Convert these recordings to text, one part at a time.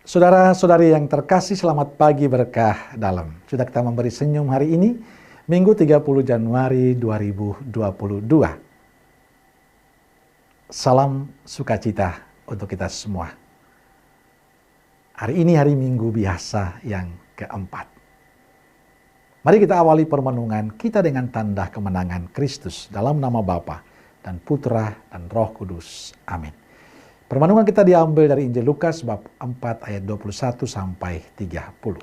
Saudara-saudari yang terkasih, selamat pagi berkah dalam. Sudah kita memberi senyum hari ini, Minggu 30 Januari 2022. Salam sukacita untuk kita semua. Hari ini hari Minggu biasa yang keempat. Mari kita awali permenungan kita dengan tanda kemenangan Kristus dalam nama Bapa dan Putra dan Roh Kudus. Amin. Permenungan kita diambil dari Injil Lukas bab 4 ayat 21 sampai 30.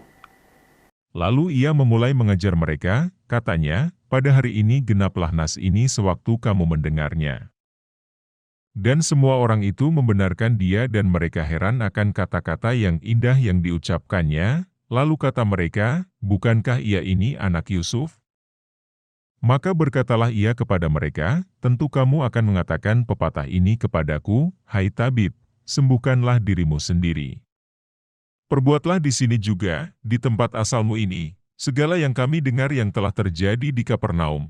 Lalu ia memulai mengajar mereka, katanya, pada hari ini genaplah nas ini sewaktu kamu mendengarnya. Dan semua orang itu membenarkan dia dan mereka heran akan kata-kata yang indah yang diucapkannya, lalu kata mereka, bukankah ia ini anak Yusuf? Maka berkatalah ia kepada mereka, tentu kamu akan mengatakan pepatah ini kepadaku, hai tabib, sembuhkanlah dirimu sendiri. Perbuatlah di sini juga, di tempat asalmu ini, segala yang kami dengar yang telah terjadi di Kapernaum.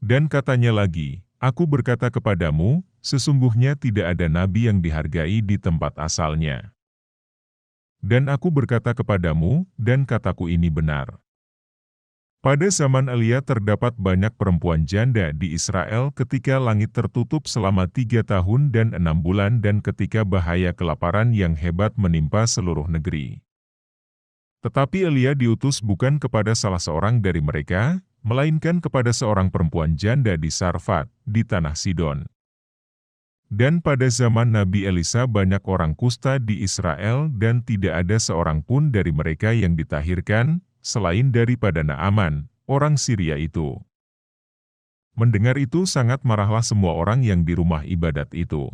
Dan katanya lagi, aku berkata kepadamu, sesungguhnya tidak ada nabi yang dihargai di tempat asalnya. Dan aku berkata kepadamu, dan kataku ini benar. Pada zaman Elia terdapat banyak perempuan janda di Israel ketika langit tertutup selama 3 tahun dan 6 bulan dan ketika bahaya kelaparan yang hebat menimpa seluruh negeri. Tetapi Elia diutus bukan kepada salah seorang dari mereka, melainkan kepada seorang perempuan janda di Sarfat, di tanah Sidon. Dan pada zaman Nabi Elisa banyak orang kusta di Israel dan tidak ada seorang pun dari mereka yang ditahirkan, selain daripada Naaman, orang Syria itu. Mendengar itu sangat marahlah semua orang yang di rumah ibadat itu.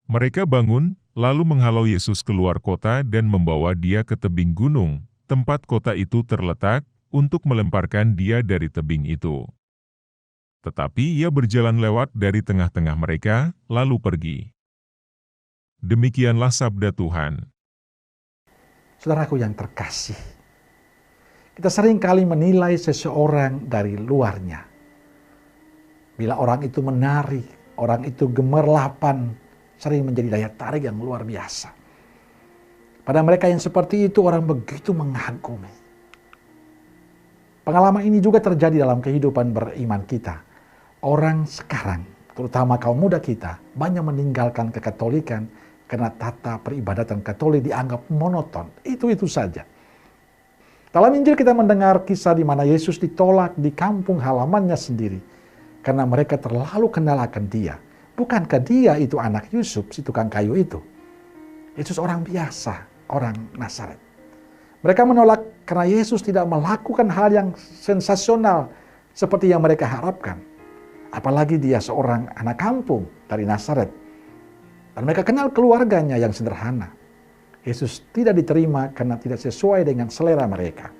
Mereka bangun, lalu menghalau Yesus keluar kota dan membawa dia ke tebing gunung, tempat kota itu terletak, untuk melemparkan dia dari tebing itu. Tetapi ia berjalan lewat dari tengah-tengah mereka, lalu pergi. Demikianlah sabda Tuhan. Saudaraku yang terkasih, kita sering kali menilai seseorang dari luarnya. Bila orang itu menari, orang itu gemerlapan, sering menjadi daya tarik yang luar biasa. Pada mereka yang seperti itu, orang begitu mengagumi. Pengalaman ini juga terjadi dalam kehidupan beriman kita. Orang sekarang, terutama kaum muda kita, banyak meninggalkan kekatolikan karena tata peribadatan Katolik dianggap monoton. Itu saja. Dalam Injil kita mendengar kisah di mana Yesus ditolak di kampung halamannya sendiri karena mereka terlalu kenal akan dia. Bukankah dia itu anak Yusuf, si tukang kayu itu? Yesus orang biasa, orang Nazaret. Mereka menolak karena Yesus tidak melakukan hal yang sensasional seperti yang mereka harapkan. Apalagi dia seorang anak kampung dari Nazaret. Dan mereka kenal keluarganya yang sederhana. Yesus tidak diterima karena tidak sesuai dengan selera mereka.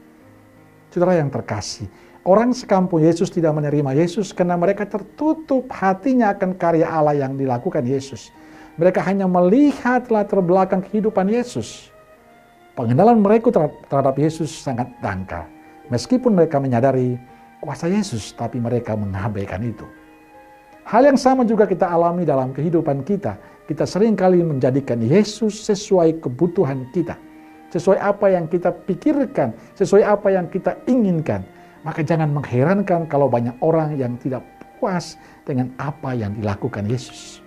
Saudara yang terkasih, orang sekampung Yesus tidak menerima Yesus karena mereka tertutup hatinya akan karya Allah yang dilakukan Yesus. Mereka hanya melihat latar belakang kehidupan Yesus. Pengenalan mereka terhadap Yesus sangat dangkal. Meskipun mereka menyadari kuasa Yesus, tapi mereka mengabaikan itu. Hal yang sama juga kita alami dalam kehidupan kita. Kita seringkali menjadikan Yesus sesuai kebutuhan kita. Sesuai apa yang kita pikirkan, sesuai apa yang kita inginkan. Maka jangan mengherankan kalau banyak orang yang tidak puas dengan apa yang dilakukan Yesus.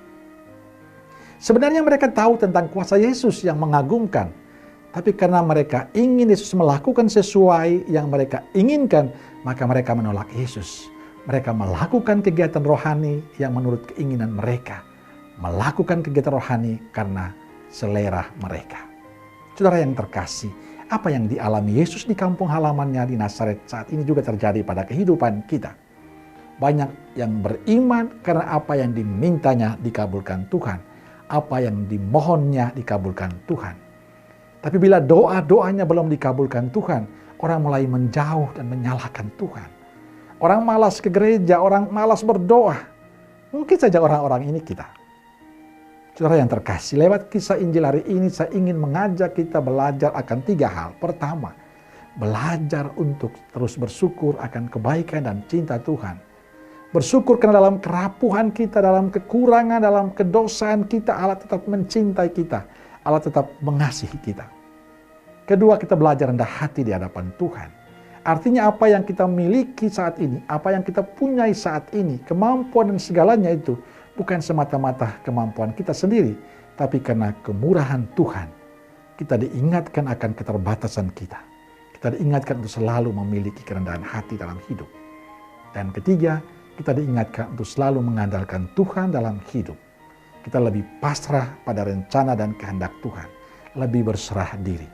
Sebenarnya mereka tahu tentang kuasa Yesus yang mengagumkan. Tapi karena mereka ingin Yesus melakukan sesuai yang mereka inginkan, maka mereka menolak Yesus. Mereka melakukan kegiatan rohani yang menurut keinginan mereka. Melakukan kegiatan rohani karena selera mereka. Saudara yang terkasih, apa yang dialami Yesus di kampung halamannya di Nazaret saat ini juga terjadi pada kehidupan kita. Banyak yang beriman karena apa yang dimintanya dikabulkan Tuhan. Apa yang dimohonnya dikabulkan Tuhan. Tapi bila doa-doanya belum dikabulkan Tuhan, orang mulai menjauh dan menyalahkan Tuhan. Orang malas ke gereja, orang malas berdoa. Mungkin saja orang-orang ini kita. Saudara yang terkasih, lewat kisah Injil hari ini saya ingin mengajak kita belajar akan 3 hal. Pertama, belajar untuk terus bersyukur akan kebaikan dan cinta Tuhan. Bersyukur karena dalam kerapuhan kita, dalam kekurangan, dalam kedosaan kita, Allah tetap mencintai kita. Allah tetap mengasihi kita. Kedua, kita belajar rendah hati di hadapan Tuhan. Artinya apa yang kita miliki saat ini, apa yang kita punyai saat ini, kemampuan dan segalanya itu bukan semata-mata kemampuan kita sendiri, tapi karena kemurahan Tuhan. Kita diingatkan akan keterbatasan kita. Kita diingatkan untuk selalu memiliki kerendahan hati dalam hidup. Dan ketiga, kita diingatkan untuk selalu mengandalkan Tuhan dalam hidup. Kita lebih pasrah pada rencana dan kehendak Tuhan. Lebih berserah diri.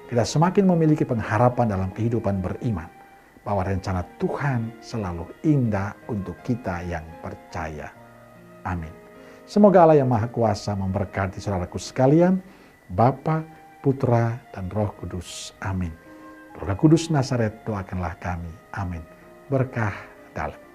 Kita semakin memiliki pengharapan dalam kehidupan beriman. Bahwa rencana Tuhan selalu indah untuk kita yang percaya. Amin. Semoga Allah yang Maha Kuasa memberkati saudaraku sekalian, Bapa, Putra, dan Roh Kudus. Amin. Roh Kudus Nazaret, doakanlah kami. Amin. Berkah dalam.